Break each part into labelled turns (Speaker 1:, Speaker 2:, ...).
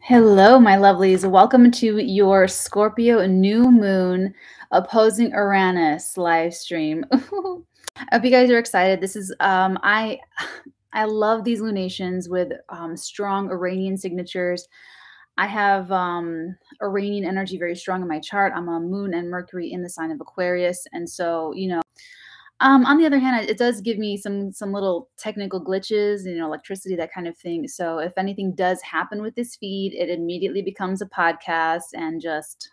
Speaker 1: Hello, my lovelies. Welcome to your Scorpio new moon opposing Uranus live stream. I hope you guys are excited. This is I love these lunations with strong Iranian signatures. I have Iranian energy very strong in my chart. I'm a moon and Mercury in the sign of Aquarius, and so on the other hand, it does give me some little technical glitches, electricity, that kind of thing. So if anything does happen with this feed, it immediately becomes a podcast and just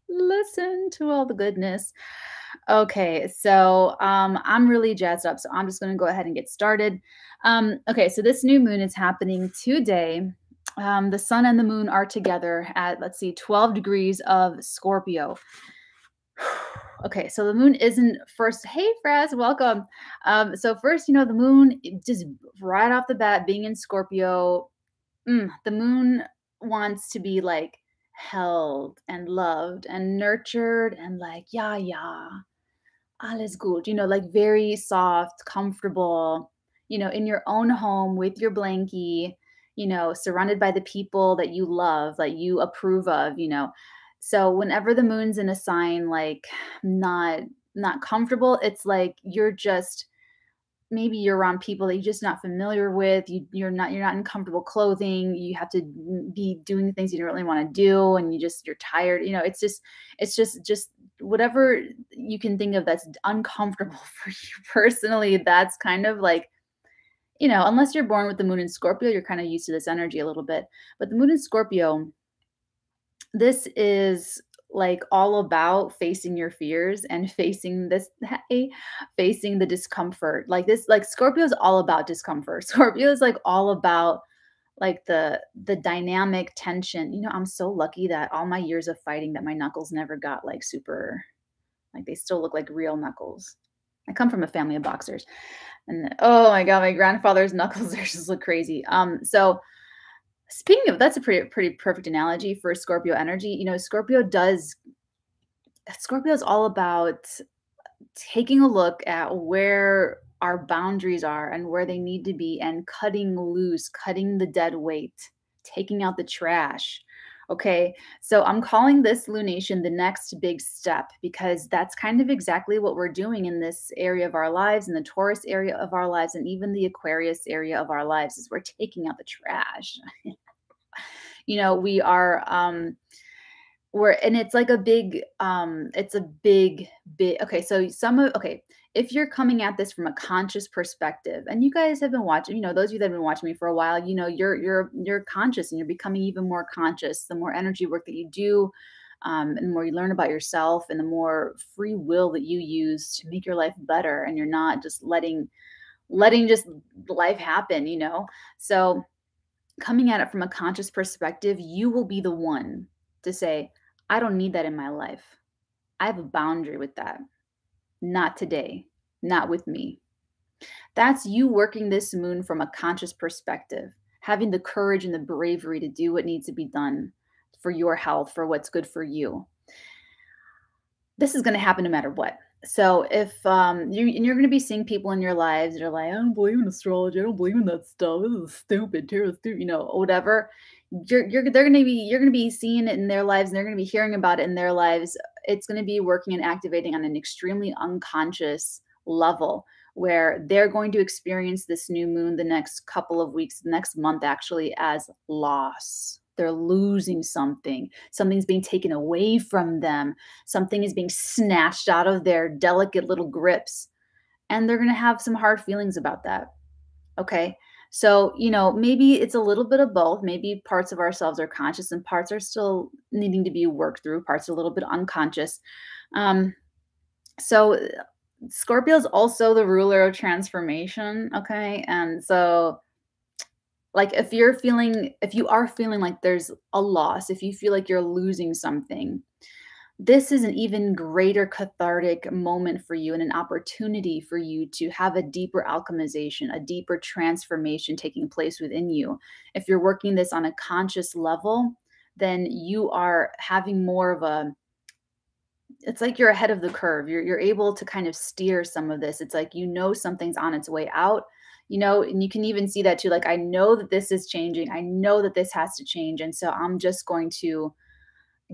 Speaker 1: listen to all the goodness. Okay, so I'm really jazzed up, so I'm just going to go ahead and get started. Okay, so this new moon is happening today. The sun and the moon are together at, let's see, 12 degrees of Scorpio. Okay, so the moon isn't first. Hey, Fraz, welcome. So first, the moon, just right off the bat, being in Scorpio, the moon wants to be like held and loved and nurtured and like, yeah, alles gut, like very soft, comfortable, in your own home with your blankie, surrounded by the people that you love, that you approve of. So whenever the moon's in a sign like not not comfortable, it's like maybe you're around people that you're just not familiar with. You're not in comfortable clothing. You have to be doing things you don't really want to do, and you're tired. It's just whatever you can think of that's uncomfortable for you personally. That's kind of like, unless you're born with the moon in Scorpio, you're kind of used to this energy a little bit. But the moon in Scorpio, this is like all about facing your fears and facing facing the discomfort. Like this, like Scorpio is all about discomfort. Scorpio is like all about like the dynamic tension. I'm so lucky that all my years of fighting that my knuckles never got like super, like they still look like real knuckles. I come from a family of boxers. And oh my god, my grandfather's knuckles, they just look crazy. So speaking of, that's a pretty perfect analogy for Scorpio energy. Scorpio is all about taking a look at where our boundaries are and where they need to be, and cutting loose, cutting the dead weight, taking out the trash. Okay, so I'm calling this lunation the next big step, because that's kind of exactly what we're doing in this area of our lives, in the Taurus area of our lives, and even the Aquarius area of our lives, is we're taking out the trash. We are and it's like a big it's a big okay, so if you're coming at this from a conscious perspective, and you guys have been watching, those of you that have been watching me for a while, you're conscious, and you're becoming even more conscious the more energy work that you do, and the more you learn about yourself, and the more free will that you use to make your life better, and you're not just letting just life happen. So coming at it from a conscious perspective, you will be the one to say, I don't need that in my life. I have a boundary with that. Not today, not with me. That's you working this moon from a conscious perspective, having the courage and the bravery to do what needs to be done for your health, for what's good for you. This is going to happen no matter what. So if you're going to be seeing people in your lives that are like, I don't believe in astrology, I don't believe in that stuff, this is stupid, tarot stupid, whatever. You're going to be seeing it in their lives, and they're going to be hearing about it in their lives. It's going to be working and activating on an extremely unconscious level, where they're going to experience this new moon the next couple of weeks, next month actually, as loss. They're losing something. Something's being taken away from them. Something is being snatched out of their delicate little grips. And they're going to have some hard feelings about that. Okay. So, maybe it's a little bit of both. Maybe parts of ourselves are conscious and parts are still needing to be worked through. Parts are a little bit unconscious. So Scorpio is also the ruler of transformation. Okay. And so, like, if you are feeling like there's a loss, if you feel like you're losing something, this is an even greater cathartic moment for you, and an opportunity for you to have a deeper alchemization, a deeper transformation taking place within you. If you're working this on a conscious level, then you are having more of it's like you're ahead of the curve. You're able to kind of steer some of this. It's like, something's on its way out. And you can even see that too. Like, I know that this is changing. I know that this has to change. And so I'm just going to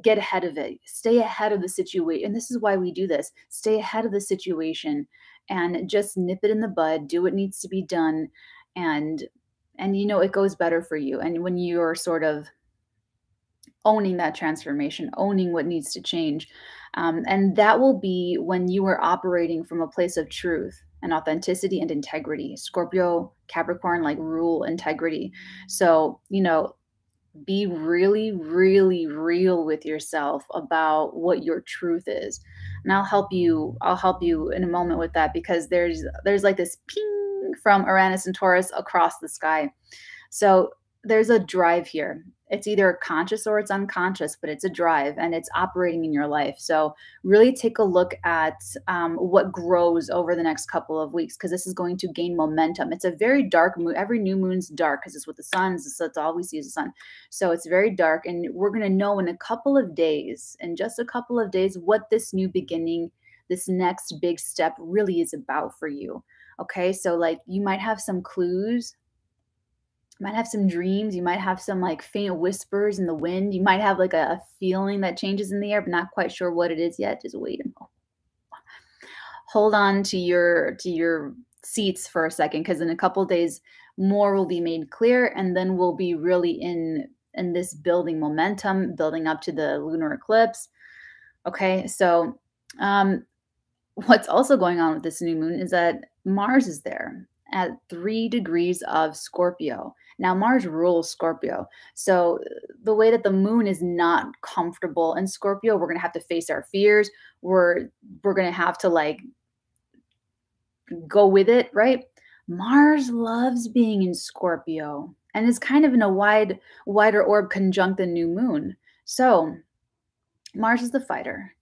Speaker 1: get ahead of it, stay ahead of the situation. And this is why we do this, stay ahead of the situation and just nip it in the bud, do what needs to be done. And, it goes better for you. And when you're sort of owning that transformation, owning what needs to change. And that will be when you are operating from a place of truth and authenticity and integrity. Scorpio, Capricorn, like rule integrity. So, be really, really real with yourself about what your truth is. And I'll help you in a moment with that, because there's like this ping from Uranus and Taurus across the sky. So there's a drive here. It's either conscious or it's unconscious, but it's a drive and it's operating in your life. So really take a look at what grows over the next couple of weeks, because this is going to gain momentum. It's a very dark moon. Every new moon's dark because it's with the sun. So it's all we see is the sun. So it's very dark. And we're going to know in just a couple of days, what this new beginning, this next big step really is about for you. Okay. So like you might have some clues, might have some dreams, you might have some like faint whispers in the wind, you might have like a feeling that changes in the air, but not quite sure what it is yet. Just wait and hold on to your seats for a second, because in a couple days more will be made clear, and then we'll be really in this building momentum, building up to the lunar eclipse. Okay, so what's also going on with this new moon is that Mars is there at 3 degrees of Scorpio. Now, Mars rules Scorpio. So, the way that the moon is not comfortable in Scorpio, we're going to have to face our fears. We're going to have to like go with it, right? Mars loves being in Scorpio and is kind of in a wider orb conjunct the new moon. So, Mars is the fighter.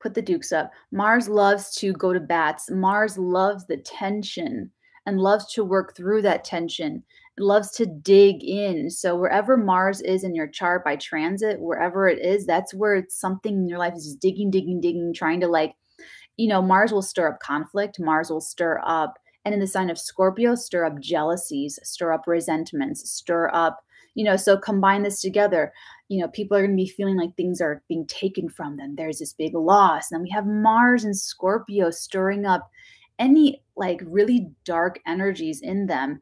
Speaker 1: Put the dukes up. Mars loves to go to bats. Mars loves the tension and loves to work through that tension. It loves to dig in. So wherever Mars is in your chart by transit, wherever it is, that's where it's something in your life is just digging, digging, digging, trying to like, Mars will stir up conflict. Mars will stir up, and in the sign of Scorpio, stir up jealousies, stir up resentments, stir up, so combine this together. People are going to be feeling like things are being taken from them. There's this big loss. And then we have Mars and Scorpio stirring up any like really dark energies in them,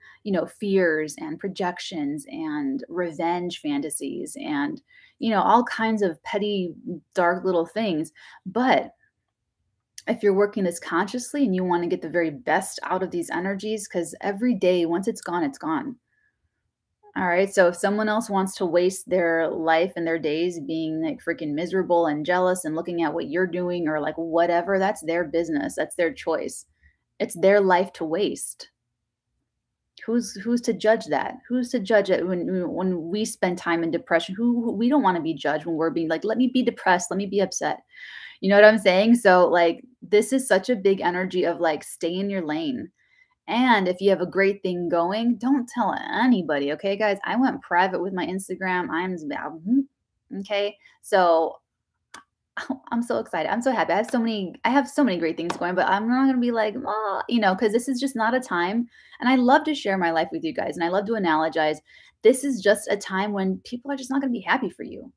Speaker 1: fears and projections and revenge fantasies and, all kinds of petty, dark little things. But if you're working this consciously and you want to get the very best out of these energies, because every day, once it's gone, it's gone. All right. So if someone else wants to waste their life and their days being like freaking miserable and jealous and looking at what you're doing or like whatever, that's their business. That's their choice. It's their life to waste. Who's to judge that? Who's to judge it when we spend time in depression? Who we don't want to be judged when we're being like, let me be depressed, let me be upset. You know what I'm saying? So like this is such a big energy of like stay in your lane. And if you have a great thing going, don't tell anybody. Okay, guys, I went private with my Instagram. Okay. So I'm so excited. I'm so happy. I have so many great things going, but I'm not going to be like, oh, because this is just not a time. And I love to share my life with you guys. And I love to analogize. This is just a time when people are just not going to be happy for you.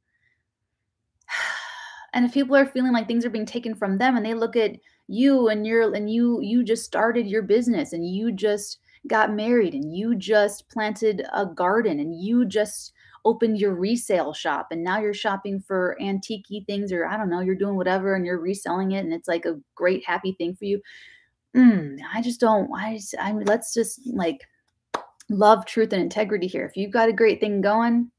Speaker 1: And if people are feeling like things are being taken from them and they look at you and you just started your business and you just got married and you just planted a garden and you just opened your resale shop and now you're shopping for antique things, or I don't know, you're doing whatever and you're reselling it and it's like a great happy thing for you. Let's just like love, truth, and integrity here. If you've got a great thing going,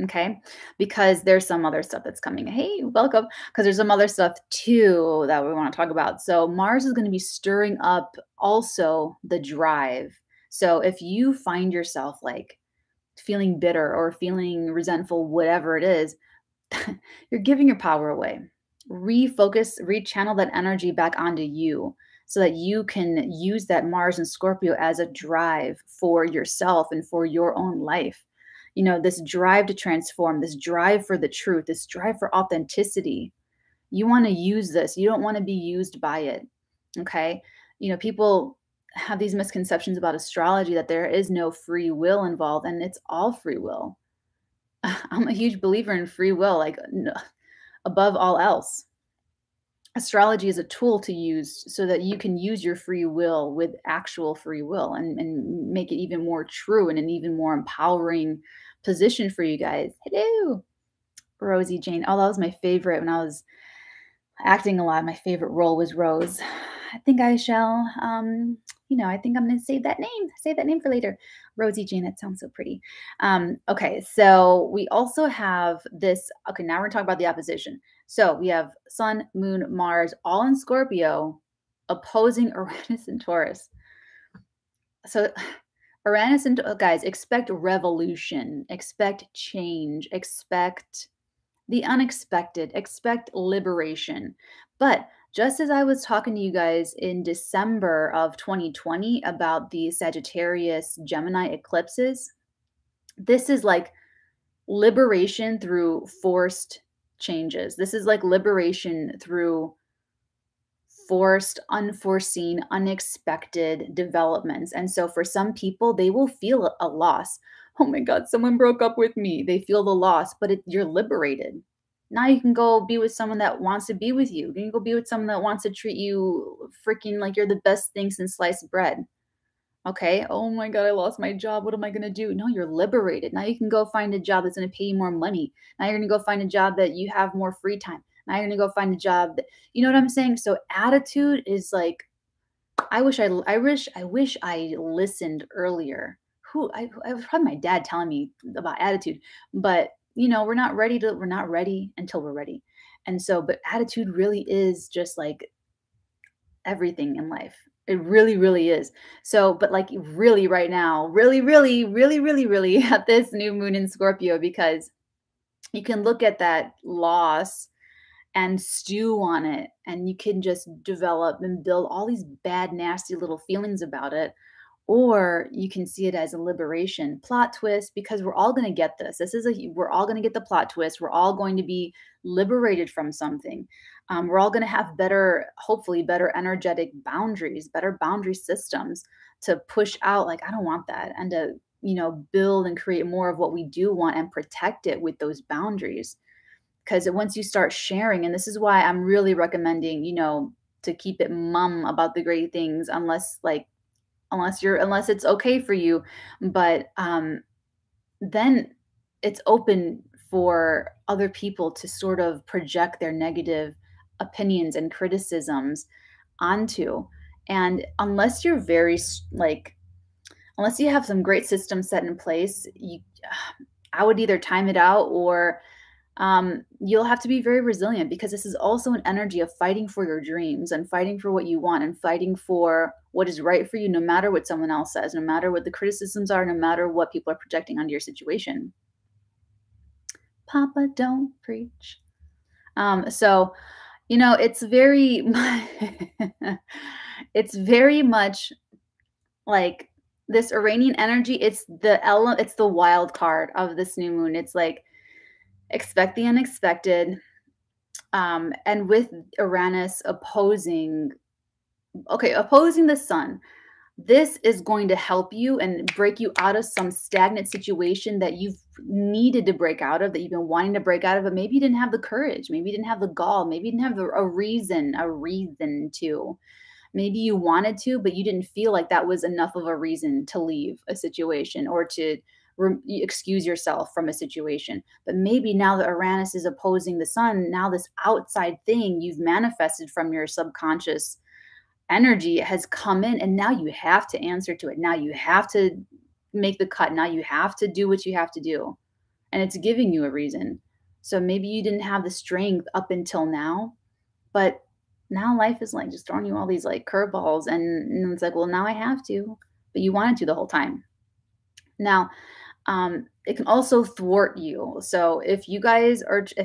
Speaker 1: okay, because there's some other stuff that's coming. Hey, welcome. Because there's some other stuff too that we want to talk about. So Mars is going to be stirring up also the drive. So if you find yourself like feeling bitter or feeling resentful, whatever it is, you're giving your power away. Refocus, rechannel that energy back onto you so that you can use that Mars and Scorpio as a drive for yourself and for your own life. This drive to transform, this drive for the truth, this drive for authenticity. You want to use this. You don't want to be used by it. Okay. People have these misconceptions about astrology that there is no free will involved, and it's all free will. I'm a huge believer in free will, like above all else. Astrology is a tool to use so that you can use your free will with actual free will and make it even more true and an even more empowering position for you guys. Hello, Rosie Jane. Oh, that was my favorite when I was acting a lot. My favorite role was Rose. I think I shall, I think I'm going to save that name for later. Rosie Jane, that sounds so pretty. Okay, so we also have this. Okay, now we're going to talk about the opposition. So we have Sun, Moon, Mars, all in Scorpio, opposing Uranus and Taurus. So Uranus and guys, expect revolution, expect change, expect the unexpected, expect liberation. But just as I was talking to you guys in December of 2020 about the Sagittarius Gemini eclipses, this is like liberation through forced changes. This is like liberation through forced, unforeseen, unexpected developments. And so for some people, they will feel a loss. Oh my God, someone broke up with me. They feel the loss, but you're liberated. Now you can go be with someone that wants to be with you. You can go be with someone that wants to treat you freaking like you're the best thing since sliced bread. Okay. Oh my God, I lost my job. What am I going to do? No, you're liberated. Now you can go find a job that's going to pay you more money. Now you're going to go find a job that you have more free time. Now you're going to go find a job that, you know what I'm saying? So attitude is like, I wish I listened earlier. I've had my dad telling me about attitude, but we're not ready until we're ready. And so, but attitude really is just like everything in life. It really, really is. So, but like really right now, really, really, really, really, really at this new moon in Scorpio, because you can look at that loss and stew on it, and you can just develop and build all these bad, nasty little feelings about it. Or you can see it as a liberation plot twist, because we're all going to get this. We're all going to get the plot twist. We're all going to be liberated from something. We're all going to have hopefully better energetic boundaries, better boundary systems to push out. Like, I don't want that. And to, build and create more of what we do want and protect it with those boundaries. Because once you start sharing, and this is why I'm really recommending, to keep it mum about the great things, unless it's okay for you. But then it's open for other people to sort of project their negative opinions and criticisms onto. And unless you're unless you have some great systems set in place, I would either time it out, or you'll have to be very resilient, because this is also an energy of fighting for your dreams and fighting for what you want and fighting for what is right for you, no matter what someone else says, no matter what the criticisms are, no matter what people are projecting onto your situation. Papa, don't preach. So, it's very, it's very much like this Iranian energy. It's the wild card of this new moon. It's like, expect the unexpected. And with Uranus opposing the sun, this is going to help you and break you out of some stagnant situation that you've needed to break out of, that you've been wanting to break out of, but maybe you didn't have the courage, maybe you didn't have the gall, maybe you didn't have a reason to. Maybe you wanted to, but you didn't feel like that was enough of a reason to leave a situation or to excuse yourself from a situation. But maybe now that Uranus is opposing the sun, now this outside thing you've manifested from your subconscious energy has come in, and now you have to answer to it. Now you have to make the cut. Now you have to do what you have to do. And it's giving you a reason. So maybe you didn't have the strength up until now, but now life is like just throwing you all these like curveballs, and it's like, well, now I have to, but you wanted to the whole time. Now, it can also thwart you. So if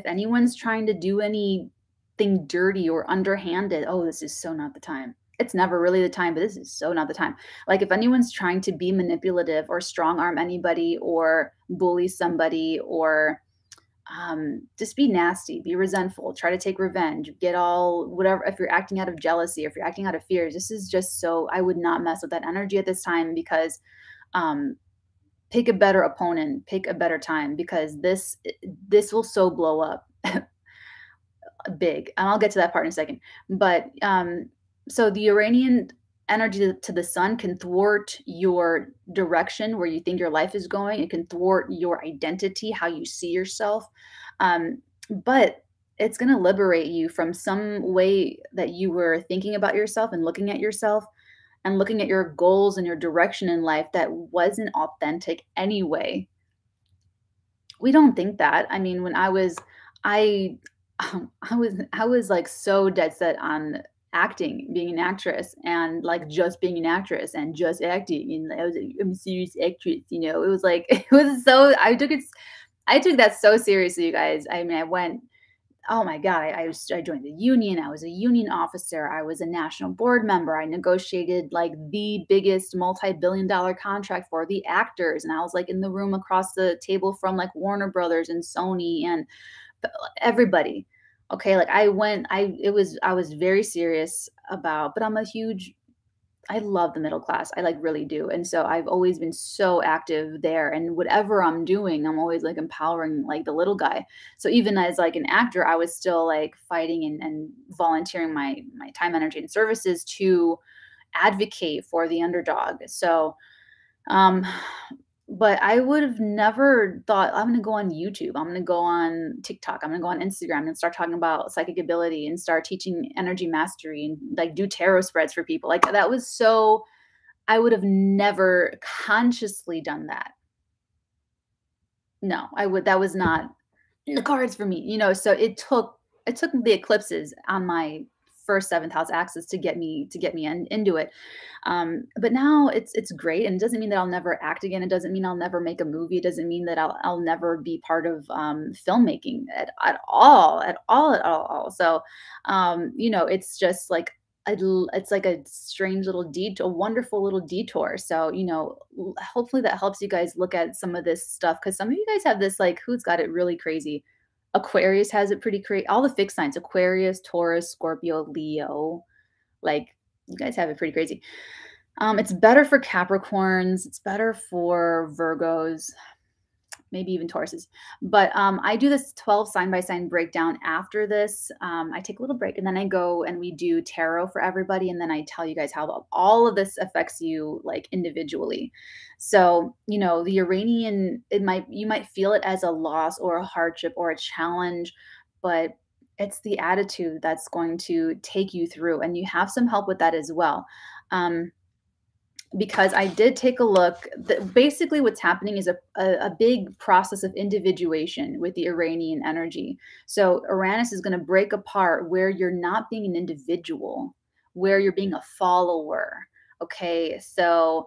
Speaker 1: anyone's trying to do anything dirty or underhanded, oh, this is so not the time. It's never really the time, but this is so not the time. Like if anyone's trying to be manipulative or strong arm anybody or bully somebody or just be nasty, be resentful, try to take revenge, get all whatever. If you're acting out of jealousy, if you're acting out of fear, this is just so, I would not mess with that energy at this time, because um, pick a better opponent, pick a better time, because this will so blow up big. And I'll get to that part in a second. But so the Uranian energy to the sun can thwart your direction, where you think your life is going. It can thwart your identity, how you see yourself. But it's going to liberate you from some way that you were thinking about yourself and looking at yourself and looking at your goals and your direction in life that wasn't authentic anyway. We don't think that. I mean, when I I was like so dead set on acting, being an actress, and like just being an actress and just acting, and I'm a serious actress. It was like it was so I took that so seriously, you guys. I mean, I went. Oh my God, I joined the union. I was a union officer. I was a national board member. I negotiated like the biggest multi-billion-dollar contract for the actors. And I was like in the room across the table from like Warner Brothers and Sony and everybody. Okay. Like I was very serious about, but I love the middle class. I like really do. And so I've always been so active there. And whatever I'm doing, I'm always like empowering like the little guy. So even as like an actor, I was still like fighting and volunteering my time, energy, and services to advocate for the underdog. So um but I would have never thought I'm gonna go on YouTube. I'm gonna go on TikTok. I'm gonna go on Instagram and start talking about psychic ability and start teaching energy mastery and like do tarot spreads for people. Like that was so, I would have never consciously done that. No, that was not in the cards for me, so it took the eclipses on my first seventh house axis to get me into it. But now it's great, and it doesn't mean that I'll never act again. It doesn't mean I'll never make a movie. It doesn't mean that I'll never be part of filmmaking at all, at all, at all. So it's just like it's like a strange little detour, a wonderful little detour. So hopefully that helps you guys look at some of this stuff, because some of you guys have this, like, who's got it really crazy. Aquarius has it pretty crazy. All the fixed signs: Aquarius, Taurus, Scorpio, Leo. Like, you guys have it pretty crazy. It's better for Capricorns. It's better for Virgos, maybe even Tauruses. But I do this 12 sign by sign breakdown after this. I take a little break and then I go and we do tarot for everybody. And then I tell you guys how all of this affects you like individually. So, the Uranian, you might feel it as a loss or a hardship or a challenge, but it's the attitude that's going to take you through. And you have some help with that as well. Because I did take a look. Basically, what's happening is a big process of individuation with the Iranian energy. So Uranus is going to break apart where you're not being an individual, where you're being a follower. Okay, so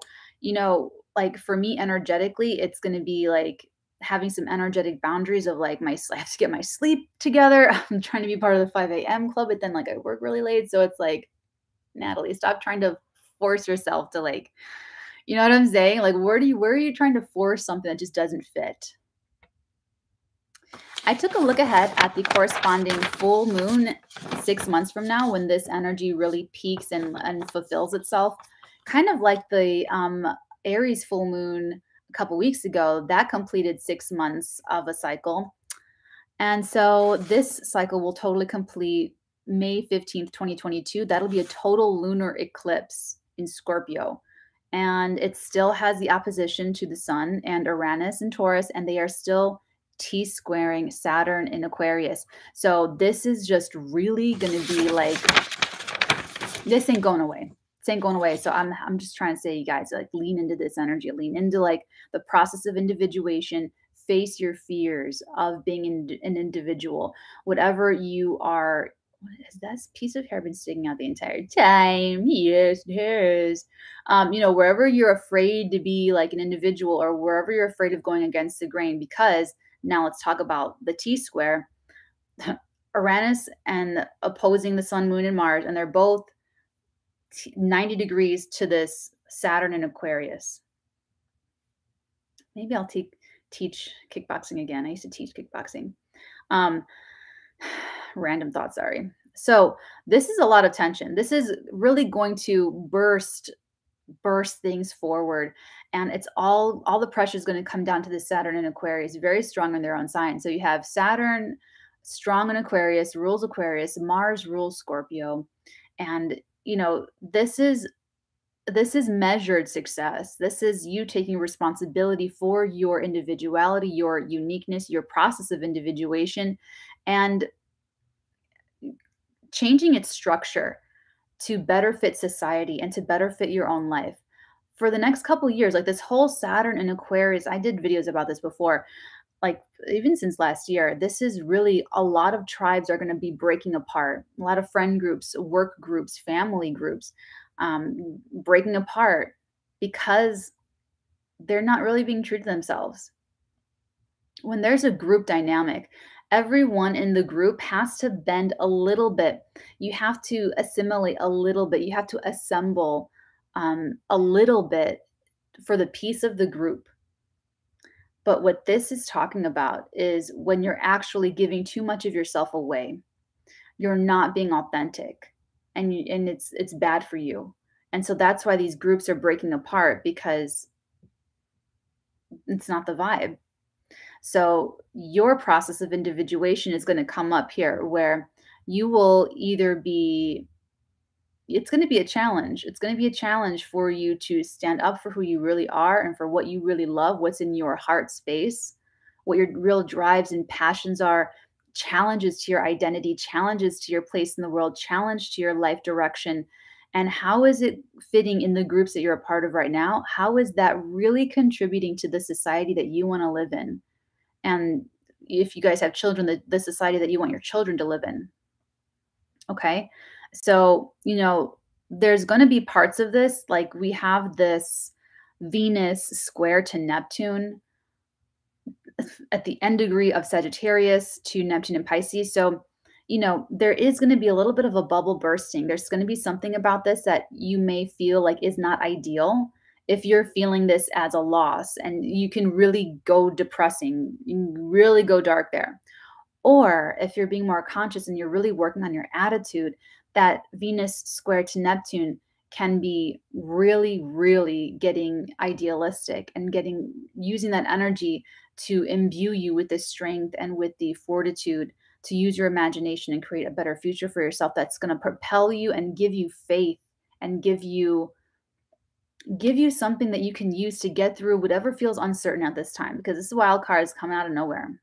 Speaker 1: like for me, energetically, it's going to be like having some energetic boundaries of like I have to get my sleep together. I'm trying to be part of the 5 a.m. club, but then like I work really late, so it's like, Natalie, stop trying to force yourself to, like, you know what I'm saying? Like, where are you trying to force something that just doesn't fit? I took a look ahead at the corresponding full moon 6 months from now, when this energy really peaks and fulfills itself. Kind of like the Aries full moon a couple weeks ago, that completed 6 months of a cycle. And so this cycle will totally complete May 15th, 2022. That'll be a total lunar eclipse in Scorpio. And it still has the opposition to the sun and Uranus and Taurus, and they are still T-squaring Saturn in Aquarius. So this is just really going to be like, this ain't going away. This ain't going away. So I'm just trying to say, you guys, like, lean into this energy, lean into like the process of individuation, face your fears of being an individual, whatever you are. Has that piece of hair been sticking out the entire time? Yes, it has. Wherever you're afraid to be like an individual, or wherever you're afraid of going against the grain, because now let's talk about the T-square. Uranus and opposing the sun, moon, and Mars, and they're both 90 degrees to this Saturn in Aquarius. Maybe I'll teach kickboxing again. I used to teach kickboxing. Um, random thought, sorry. So this is a lot of tension. This is really going to burst things forward, and it's all the pressure is going to come down to the Saturn in Aquarius, very strong in their own sign. So you have Saturn strong in Aquarius, rules Aquarius, Mars rules Scorpio, and this is measured success. This is you taking responsibility for your individuality, your uniqueness, your process of individuation, and changing its structure to better fit society and to better fit your own life. For the next couple years, like this whole Saturn and Aquarius, I did videos about this before, like even since last year, this is really a lot of tribes are going to be breaking apart. A lot of friend groups, work groups, family groups, breaking apart because they're not really being true to themselves. When there's a group dynamic, everyone in the group has to bend a little bit. You have to assimilate a little bit. You have to assemble a little bit for the peace of the group. But what this is talking about is when you're actually giving too much of yourself away, you're not being authentic, and it's bad for you. And so that's why these groups are breaking apart, because it's not the vibe. So your process of individuation is going to come up here, where you will either be it's going to be a challenge. It's going to be a challenge for you to stand up for who you really are and for what you really love, what's in your heart space, what your real drives and passions are, challenges to your identity, challenges to your place in the world, challenge to your life direction. And how is it fitting in the groups that you're a part of right now? How is that really contributing to the society that you want to live in? And if you guys have children, the society that you want your children to live in. Okay. So, there's going to be parts of this, like we have this Venus square to Neptune at the end degree of Sagittarius to Neptune and Pisces. So, there is going to be a little bit of a bubble bursting. There's going to be something about this that you may feel like is not ideal. If you're feeling this as a loss, and you can really go depressing, you can really go dark there. Or if you're being more conscious and you're really working on your attitude, that Venus square to Neptune can be really, really getting idealistic and using that energy to imbue you with the strength and with the fortitude to use your imagination and create a better future for yourself that's going to propel you and give you faith and give you something that you can use to get through whatever feels uncertain at this time, because this wild card is coming out of nowhere.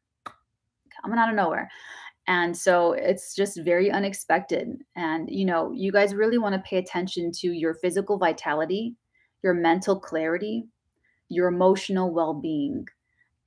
Speaker 1: And so it's just very unexpected. And, you guys really want to pay attention to your physical vitality, your mental clarity, your emotional well-being,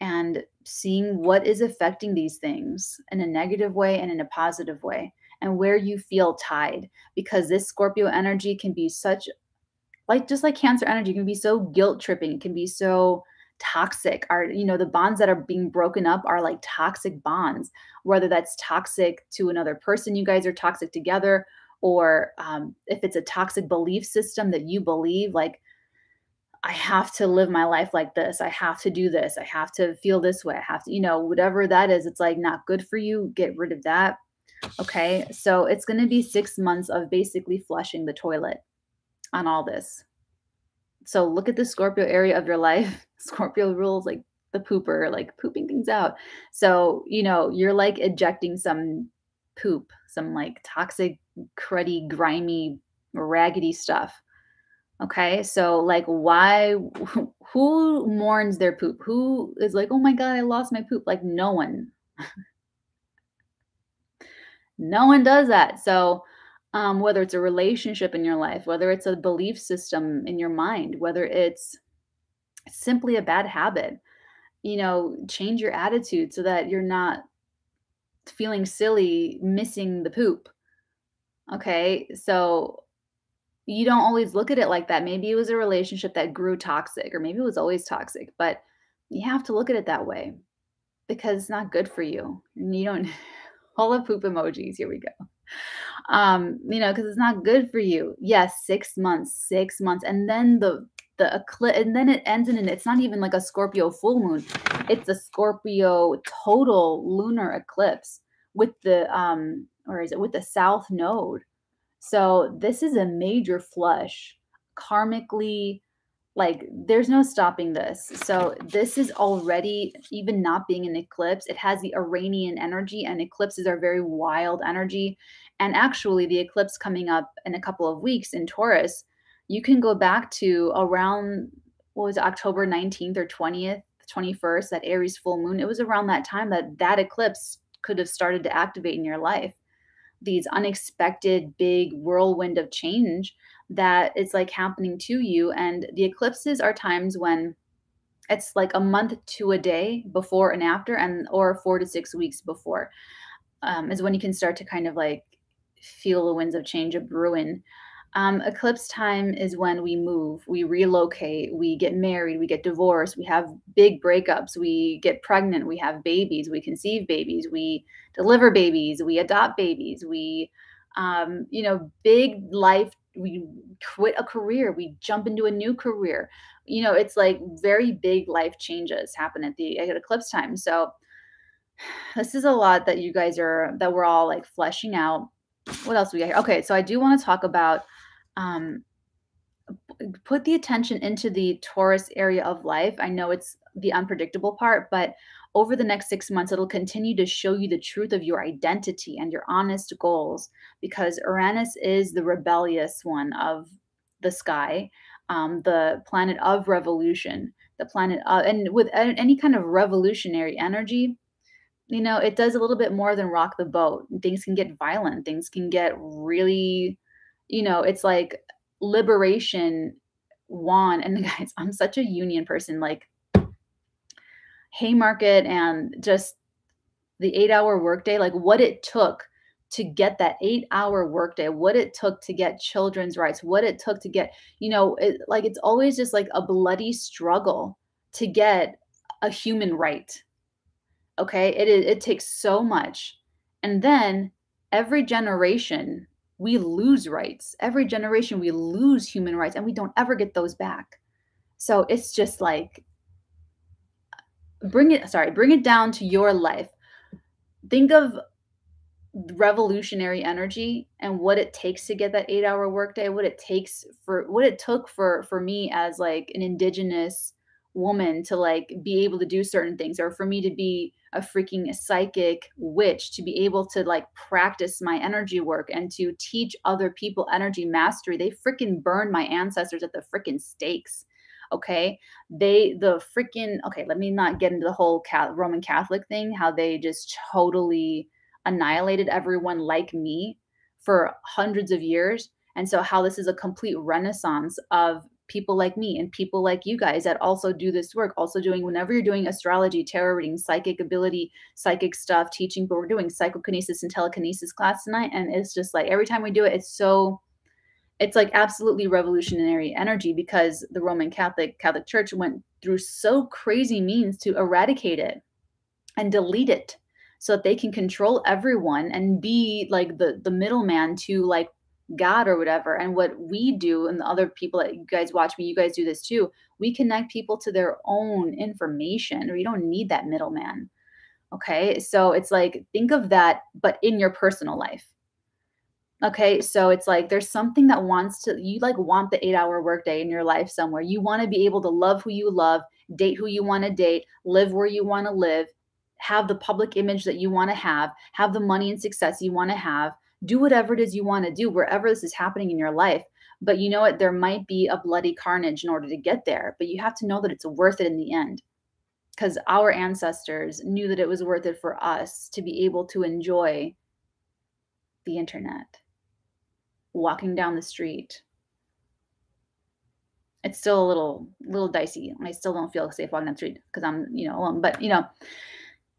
Speaker 1: and seeing what is affecting these things in a negative way and in a positive way, and where you feel tied, because this Scorpio energy can be just like Cancer energy can be so guilt tripping. It can be so toxic. The bonds that are being broken up are like toxic bonds, whether that's toxic to another person, you guys are toxic together, or if it's a toxic belief system that you believe, like, I have to live my life like this. I have to do this. I have to feel this way. I have to, whatever that is, it's like not good for you. Get rid of that. Okay. So it's going to be 6 months of basically flushing the toilet on all this. So look at the Scorpio area of your life. Scorpio rules like the pooper, like pooping things out. So, you're like ejecting some poop, some like toxic, cruddy, grimy, raggedy stuff. Okay. So like why, who mourns their poop? Who is like, oh my God, I lost my poop? Like no one. No one does that. So whether it's a relationship in your life, whether it's a belief system in your mind, whether it's simply a bad habit, change your attitude so that you're not feeling silly missing the poop. Okay. So you don't always look at it like that. Maybe it was a relationship that grew toxic, or maybe it was always toxic, but you have to look at it that way because it's not good for you. And you don't, all the poop emojis. Here we go. Because it's not good for you. Yes, 6 months, 6 months. And then the the eclipse, and then it ends in an, it's not even like a Scorpio full moon. It's a Scorpio total lunar eclipse with the or is it with the south node. So this is a major flush karmically, like there's no stopping this. So this is already, even not being an eclipse, it has the Iranian energy, and eclipses are very wild energy. And actually the eclipse coming up in a couple of weeks in Taurus, you can go back to around, what was it, October 19th or 20th, 21st, that Aries full moon. It was around that time that that eclipse could have started to activate in your life. These unexpected big whirlwind of change that is like happening to you. And the eclipses are times when it's like a month to a day before and after, and or 4 to 6 weeks before, is when you can start to kind of like feel the winds of change of brewing. Eclipse time is when we move, we relocate, we get married, we get divorced, we have big breakups, we get pregnant, we have babies, we conceive babies, we deliver babies, we adopt babies, we, big life, we quit a career, we jump into a new career. It's like very big life changes happen at eclipse time. So this is a lot that that we're all like fleshing out. What else we got here? Okay, so I do want to talk about, um, put the attention into the Taurus area of life. I know it's the unpredictable part, but over the next 6 months, it'll continue to show you the truth of your identity and your honest goals, because Uranus is the rebellious one of the sky, the planet of revolution, the planet of, and with any kind of revolutionary energy, it does a little bit more than rock the boat. Things can get violent. Things can get really, it's like liberation won. And guys, I'm such a union person, like Haymarket and just the 8-hour workday, like what it took to get that 8-hour workday, what it took to get children's rights, what it took to get, like it's always just like a bloody struggle to get a human right. Okay, it takes so much. And then every generation we lose rights. Every generation we lose human rights, and we don't ever get those back. So it's just like, bring it down to your life. Think of revolutionary energy and what it takes to get that 8-hour workday, what it took for me as like an indigenous woman to like be able to do certain things, or for me to be a freaking psychic witch, to be able to like practice my energy work and to teach other people energy mastery. They freaking burned my ancestors at the freaking stakes. Okay. Okay, let me not get into the whole Roman Catholic thing, how they just totally annihilated everyone like me for hundreds of years. And so how this is a complete renaissance of people like me and people like you guys that also do this work, also doing, whenever you're doing astrology, tarot reading, psychic ability, psychic stuff, teaching, but we're doing psychokinesis and telekinesis class tonight. And it's just like, every time we do it, it's like absolutely revolutionary energy, because the Roman Catholic Church went through so crazy means to eradicate it and delete it so that they can control everyone and be like the middleman to like God or whatever. And what we do, and the other people that you guys watch me, you guys do this too. We connect people to their own information, or you don't need that middleman. Okay. So it's like, think of that, but in your personal life. Okay. So it's like, there's something that you like want the 8-hour workday in your life somewhere. You want to be able to love who you love, date who you want to date, live where you want to live, have the public image that you want to have the money and success you want to have, do whatever it is you want to do, wherever this is happening in your life. But you know what? There might be a bloody carnage in order to get there, but you have to know that it's worth it in the end, because our ancestors knew that it was worth it for us to be able to enjoy the internet, walking down the street. It's still a little dicey. I still don't feel safe walking down the street because I'm, alone. But,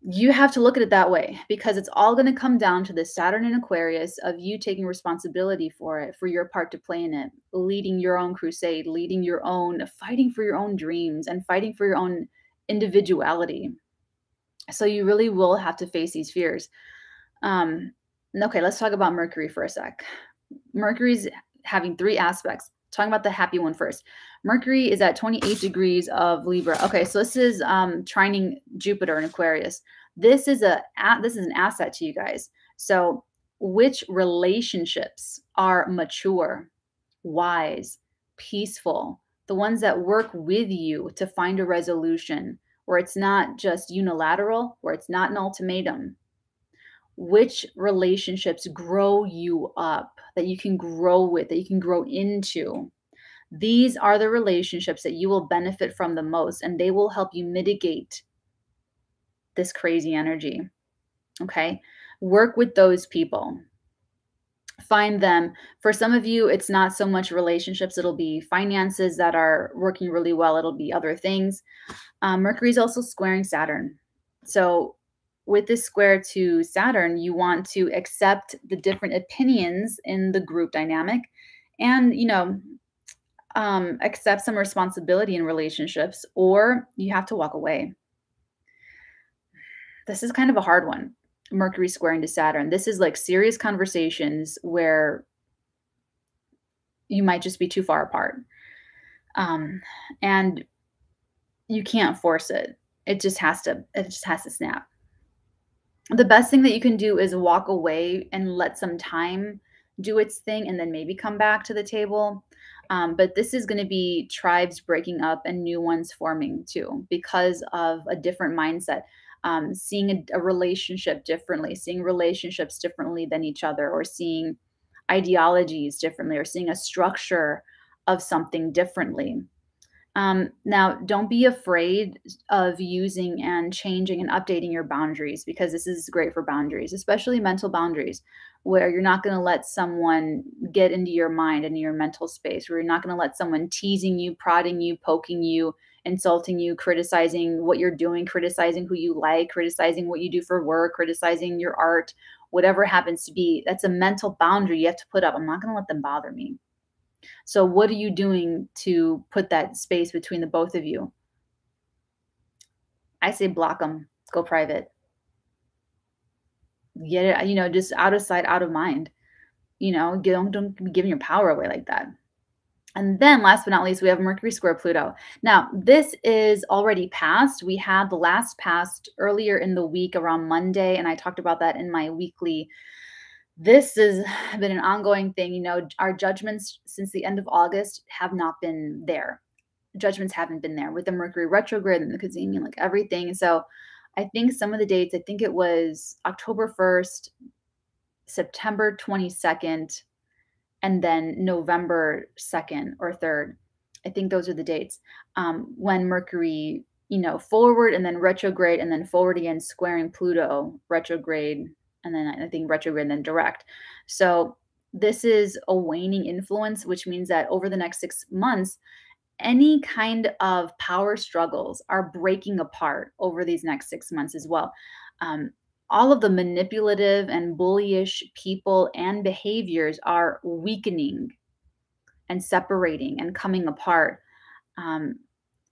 Speaker 1: you have to look at it that way, because it's all going to come down to the Saturn in Aquarius of you taking responsibility for it, for your part to play in it, leading your own crusade, fighting for your own dreams and fighting for your own individuality. So you really will have to face these fears. Okay, let's talk about Mercury for a sec. Mercury's having 3 aspects. Talking about the happy one first. Mercury is at 28 degrees of Libra. Okay, so this is trining Jupiter in Aquarius. This is an asset to you guys. So, which relationships are mature, wise, peaceful, the ones that work with you to find a resolution, where it's not just unilateral, where it's not an ultimatum? Which relationships grow you up, that you can grow with, that you can grow into? These are the relationships that you will benefit from the most, and they will help you mitigate this crazy energy. Okay. Work with those people. Find them. For some of you, it's not so much relationships, it'll be finances that are working really well, it'll be other things. Mercury is also squaring Saturn. So, with this square to Saturn, you want to accept the different opinions in the group dynamic and, accept some responsibility in relationships, or you have to walk away. This is kind of a hard one. Mercury squaring to Saturn. This is like serious conversations where you might just be too far apart. And you can't force it. It just has to snap. The best thing that you can do is walk away and let some time do its thing and then maybe come back to the table. But this is going to be tribes breaking up and new ones forming too, because of a different mindset. Seeing a relationship differently, seeing relationships differently than each other, or seeing ideologies differently, or seeing a structure of something differently. Now, don't be afraid of using and changing and updating your boundaries, because this is great for boundaries, especially mental boundaries, where you're not going to let someone get into your mind, into your mental space, where you're not going to let someone teasing you, prodding you, poking you, insulting you, criticizing what you're doing, criticizing who you like, criticizing what you do for work, criticizing your art, whatever happens to be. That's a mental boundary you have to put up. I'm not going to let them bother me. So what are you doing to put that space between the both of you? I say block them, go private. Get it, just out of sight, out of mind. Don't be giving your power away like that. And then last but not least, we have Mercury square Pluto. Now, this is already passed. We had the last passed earlier in the week around Monday, and I talked about that in my weekly. This has been an ongoing thing. Our judgments since the end of August have not been there. Judgments haven't been there with the Mercury retrograde and the Kazemian, like everything. And so I think some of the dates, I think it was October 1st, September 22nd, and then November 2nd or 3rd. I think those are the dates when Mercury, forward and then retrograde and then forward again, squaring Pluto, retrograde, and then I think retrograde and then direct. So this is a waning influence, which means that over the next 6 months, any kind of power struggles are breaking apart over these next 6 months as well. All of the manipulative and bullyish people and behaviors are weakening and separating and coming apart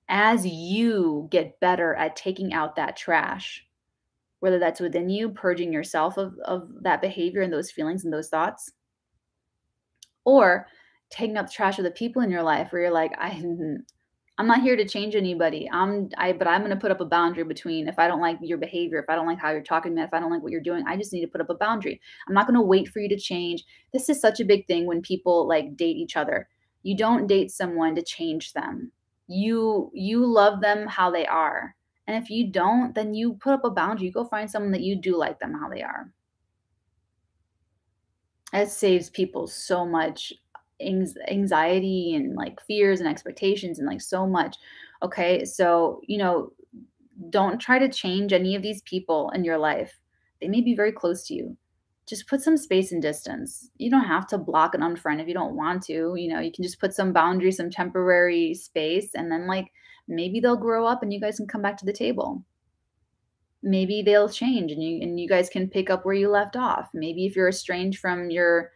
Speaker 1: as you get better at taking out that trash, whether that's within you, purging yourself of that behavior and those feelings and those thoughts, or taking out the trash of the people in your life where you're like, I'm not here to change anybody. But I'm going to put up a boundary between, if I don't like your behavior, if I don't like how you're talking to me, if I don't like what you're doing, I just need to put up a boundary. I'm not going to wait for you to change. This is such a big thing when people like date each other. You don't date someone to change them. You love them how they are. And if you don't, then you put up a boundary. You go find someone that you do like them how they are. It saves people so much anxiety and like fears and expectations and like so much. Okay. So, don't try to change any of these people in your life. They may be very close to you. Just put some space and distance. You don't have to block and unfriend if you don't want to. You can just put some boundaries, some temporary space, and then like maybe they'll grow up and you guys can come back to the table. Maybe they'll change and you guys can pick up where you left off. Maybe if you're estranged from your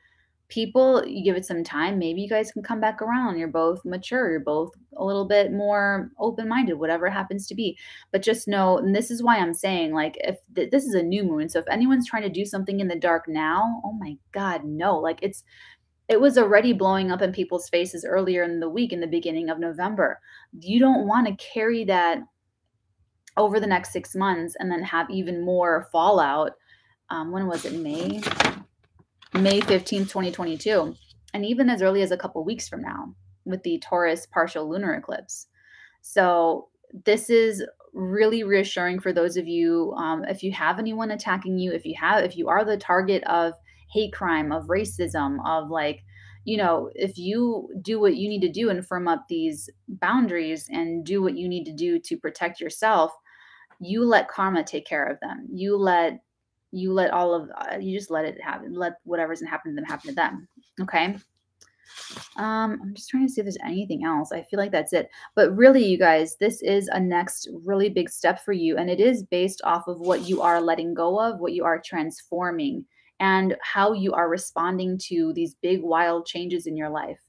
Speaker 1: people, you give it some time, maybe you guys can come back around. You're both mature, you're both a little bit more open-minded, whatever it happens to be. But just know, and this is why I'm saying, like, if this is a new moon, so if anyone's trying to do something in the dark now, oh my god, no. Like, It was already blowing up in people's faces earlier in the week, in the beginning of November. You don't want to carry that over the next 6 months and then have even more fallout. When was it? May 15th, 2022. And even as early as a couple weeks from now with the Taurus partial lunar eclipse. So this is really reassuring for those of you, if you have anyone attacking you, if you are the target of hate crime, of racism, of like, if you do what you need to do and firm up these boundaries and do what you need to do to protect yourself, you let karma take care of them. You just let it happen. Let whatever's happening to them happen to them. Okay. I'm just trying to see if there's anything else. I feel like that's it. But really, you guys, this is a next really big step for you. And it is based off of what you are letting go of, what you are transforming, and how you are responding to these big, wild changes in your life,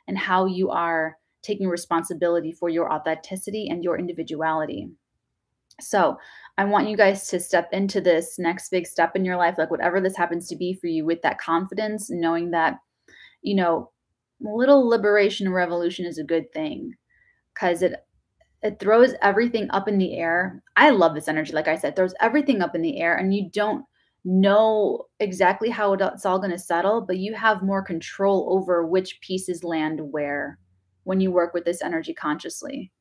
Speaker 1: and how you are taking responsibility for your authenticity and your individuality. So I want you guys to step into this next big step in your life, like whatever this happens to be for you, with that confidence, knowing that, a little liberation and revolution is a good thing, because it throws everything up in the air. I love this energy. Like I said, throws everything up in the air, and you don't know exactly how it's all going to settle, but you have more control over which pieces land where when you work with this energy consciously.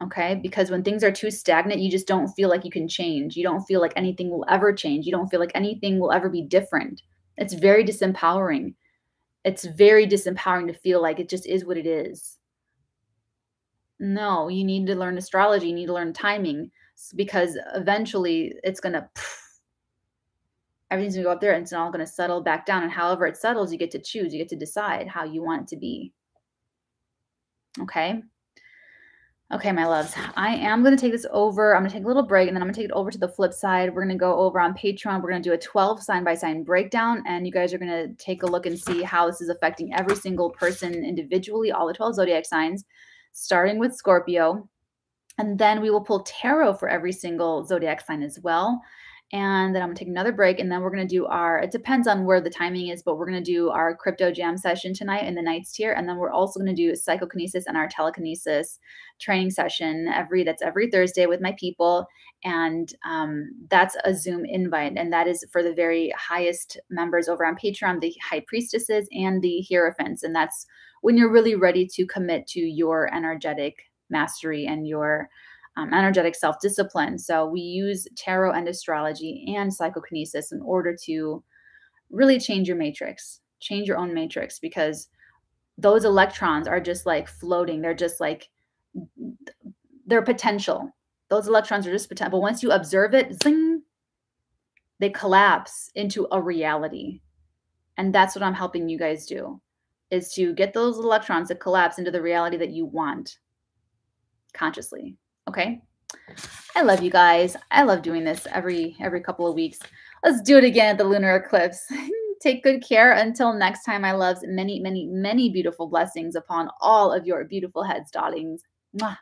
Speaker 1: Okay? Because when things are too stagnant, you just don't feel like you can change. You don't feel like anything will ever change. You don't feel like anything will ever be different. It's very disempowering. It's very disempowering to feel like it just is what it is. No, you need to learn astrology. You need to learn timing, because eventually everything's gonna go up there and it's all gonna settle back down. And however it settles, you get to choose. You get to decide how you want it to be. Okay. Okay, my loves, I am going to take this over. I'm going to take a little break, and then I'm going to take it over to the flip side. We're going to go over on Patreon. We're going to do a 12 sign by sign breakdown, and you guys are going to take a look and see how this is affecting every single person individually, all the 12 zodiac signs, starting with Scorpio. And then we will pull tarot for every single zodiac sign as well. And then I'm going to take another break, and then we're going to do it depends on where the timing is, but we're going to do our crypto jam session tonight in the Nights tier. And then we're also going to do psychokinesis and our telekinesis training session that's every Thursday with my people. And that's a Zoom invite. And that is for the very highest members over on Patreon, the high priestesses and the hierophants. And that's when you're really ready to commit to your energetic mastery and your energetic self-discipline. So we use tarot and astrology and psychokinesis in order to really change your matrix, change your own matrix, because those electrons are just like floating. They're just like, they're potential. Those electrons are just potential. But once you observe it, zing, they collapse into a reality. And that's what I'm helping you guys do, is to get those electrons to collapse into the reality that you want consciously. Okay. I love you guys. I love doing this every couple of weeks. Let's do it again at the lunar eclipse. Take good care. Until next time, my loves, many, many, many beautiful blessings upon all of your beautiful heads, darlings. Mwah.